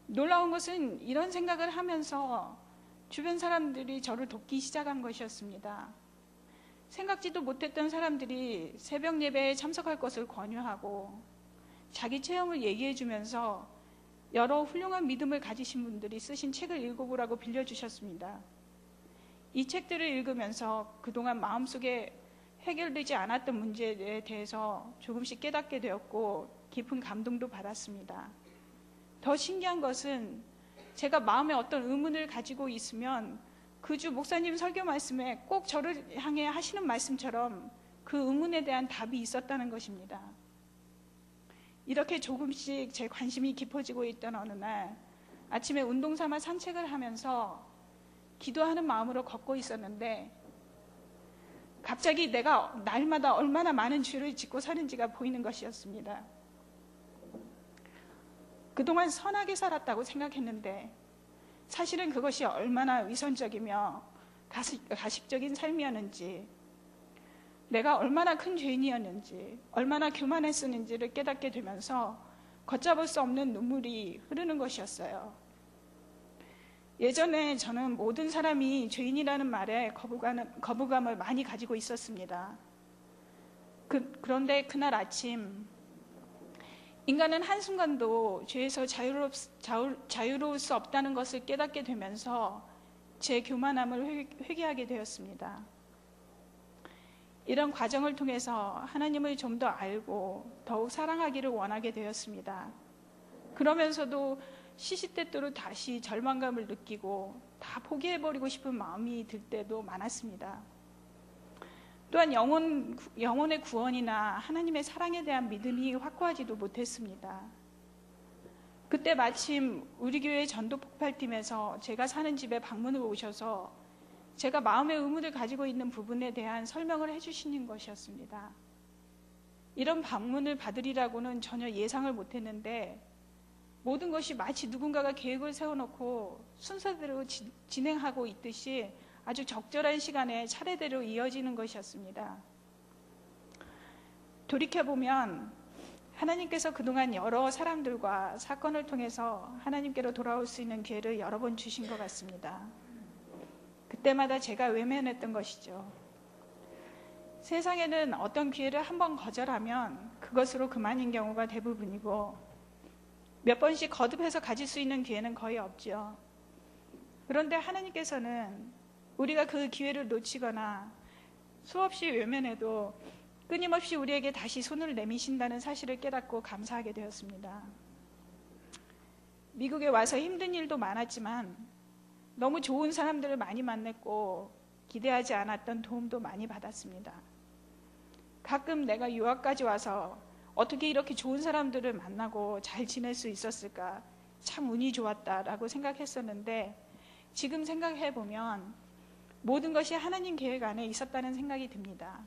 놀라운 것은 이런 생각을 하면서 주변 사람들이 저를 돕기 시작한 것이었습니다. 생각지도 못했던 사람들이 새벽 예배에 참석할 것을 권유하고 자기 체험을 얘기해 주면서 여러 훌륭한 믿음을 가지신 분들이 쓰신 책을 읽어보라고 빌려주셨습니다. 이 책들을 읽으면서 그동안 마음속에 해결되지 않았던 문제에 대해서 조금씩 깨닫게 되었고 깊은 감동도 받았습니다. 더 신기한 것은 제가 마음에 어떤 의문을 가지고 있으면 그 주 목사님 설교 말씀에 꼭 저를 향해 하시는 말씀처럼 그 의문에 대한 답이 있었다는 것입니다. 이렇게 조금씩 제 관심이 깊어지고 있던 어느 날 아침에 운동 삼아 산책을 하면서 기도하는 마음으로 걷고 있었는데 갑자기 내가 날마다 얼마나 많은 죄를 짓고 사는지가 보이는 것이었습니다. 그동안 선하게 살았다고 생각했는데 사실은 그것이 얼마나 위선적이며 가식적인 삶이었는지, 내가 얼마나 큰 죄인이었는지, 얼마나 교만했었는지를 깨닫게 되면서 걷잡을 수 없는 눈물이 흐르는 것이었어요. 예전에 저는 모든 사람이 죄인이라는 말에 거부감을 많이 가지고 있었습니다. 그런데 그날 아침 인간은 한순간도 죄에서 자유로울 수 없다는 것을 깨닫게 되면서 제 교만함을 회개하게 되었습니다. 이런 과정을 통해서 하나님을 좀 더 알고 더욱 사랑하기를 원하게 되었습니다. 그러면서도 시시때때로 다시 절망감을 느끼고 다 포기해버리고 싶은 마음이 들 때도 많았습니다. 또한 영혼의 구원이나 하나님의 사랑에 대한 믿음이 확고하지도 못했습니다. 그때 마침 우리 교회 전도 폭발팀에서 제가 사는 집에 방문을 오셔서 제가 마음의 의문을 가지고 있는 부분에 대한 설명을 해주시는 것이었습니다. 이런 방문을 받으리라고는 전혀 예상을 못했는데 모든 것이 마치 누군가가 계획을 세워놓고 순서대로 진행하고 있듯이 아주 적절한 시간에 차례대로 이어지는 것이었습니다. 돌이켜보면 하나님께서 그동안 여러 사람들과 사건을 통해서 하나님께로 돌아올 수 있는 기회를 여러 번 주신 것 같습니다. 그때마다 제가 외면했던 것이죠. 세상에는 어떤 기회를 한번 거절하면 그것으로 그만인 경우가 대부분이고 몇 번씩 거듭해서 가질 수 있는 기회는 거의 없죠. 그런데 하나님께서는 우리가 그 기회를 놓치거나 수없이 외면해도 끊임없이 우리에게 다시 손을 내미신다는 사실을 깨닫고 감사하게 되었습니다. 미국에 와서 힘든 일도 많았지만 너무 좋은 사람들을 많이 만났고 기대하지 않았던 도움도 많이 받았습니다. 가끔 내가 유학까지 와서 어떻게 이렇게 좋은 사람들을 만나고 잘 지낼 수 있었을까, 참 운이 좋았다라고 생각했었는데 지금 생각해보면 모든 것이 하나님 계획 안에 있었다는 생각이 듭니다.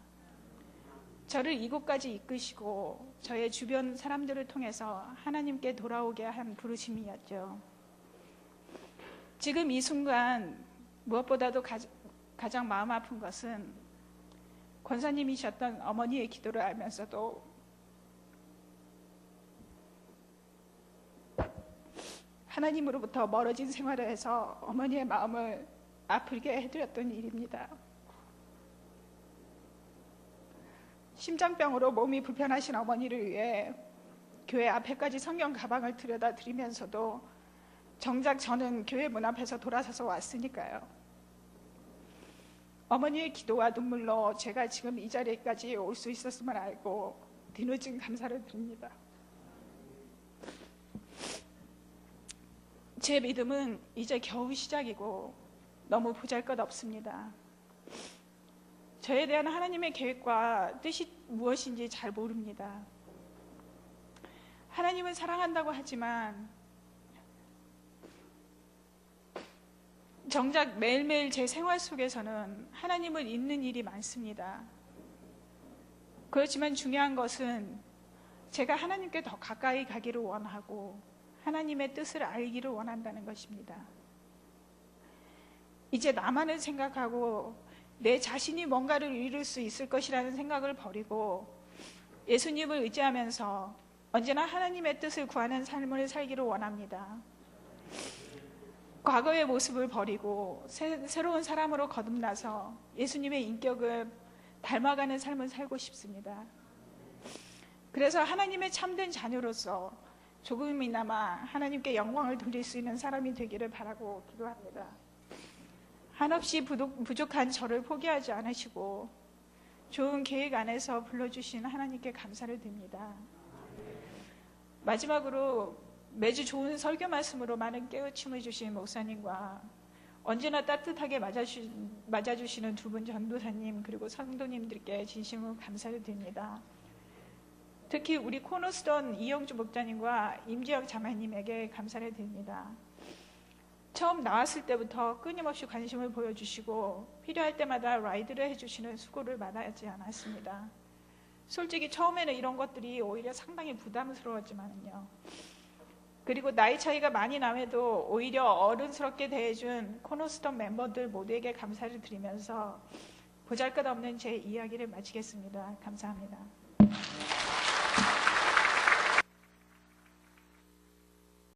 저를 이곳까지 이끄시고 저의 주변 사람들을 통해서 하나님께 돌아오게 한 부르심이었죠. 지금 이 순간 무엇보다도 가장 마음 아픈 것은 권사님이셨던 어머니의 기도를 알면서도 하나님으로부터 멀어진 생활을 해서 어머니의 마음을 아프게 해드렸던 일입니다. 심장병으로 몸이 불편하신 어머니를 위해 교회 앞에까지 성경 가방을 들여다 드리면서도 정작 저는 교회 문 앞에서 돌아서서 왔으니까요. 어머니의 기도와 눈물로 제가 지금 이 자리까지 올 수 있었음을 알고 뒤늦은 감사를 드립니다. 제 믿음은 이제 겨우 시작이고 너무 보잘것없습니다. 저에 대한 하나님의 계획과 뜻이 무엇인지 잘 모릅니다. 하나님은 사랑한다고 하지만 정작 매일매일 제 생활 속에서는 하나님을 잊는 일이 많습니다. 그렇지만 중요한 것은 제가 하나님께 더 가까이 가기를 원하고 하나님의 뜻을 알기를 원한다는 것입니다. 이제 나만을 생각하고 내 자신이 뭔가를 이룰 수 있을 것이라는 생각을 버리고 예수님을 의지하면서 언제나 하나님의 뜻을 구하는 삶을 살기를 원합니다. 과거의 모습을 버리고 새로운 사람으로 거듭나서 예수님의 인격을 닮아가는 삶을 살고 싶습니다. 그래서 하나님의 참된 자녀로서 조금이나마 하나님께 영광을 돌릴 수 있는 사람이 되기를 바라고 기도합니다. 한없이 부족한 저를 포기하지 않으시고 좋은 계획 안에서 불러주신 하나님께 감사를 드립니다. 마지막으로 매주 좋은 설교 말씀으로 많은 깨우침을 주신 목사님과 언제나 따뜻하게 맞아주시는 두 분 전도사님 그리고 성도님들께 진심으로 감사를 드립니다. 특히 우리 코너스톤 이영주 목자님과 임지혁 자매님에게 감사를 드립니다. 처음 나왔을 때부터 끊임없이 관심을 보여주시고 필요할 때마다 라이드를 해주시는 수고를 마다하지 않았습니다. 솔직히 처음에는 이런 것들이 오히려 상당히 부담스러웠지만요. 그리고 나이 차이가 많이 남에도 오히려 어른스럽게 대해준 코너스톤 멤버들 모두에게 감사를 드리면서 보잘것없는 제 이야기를 마치겠습니다. 감사합니다.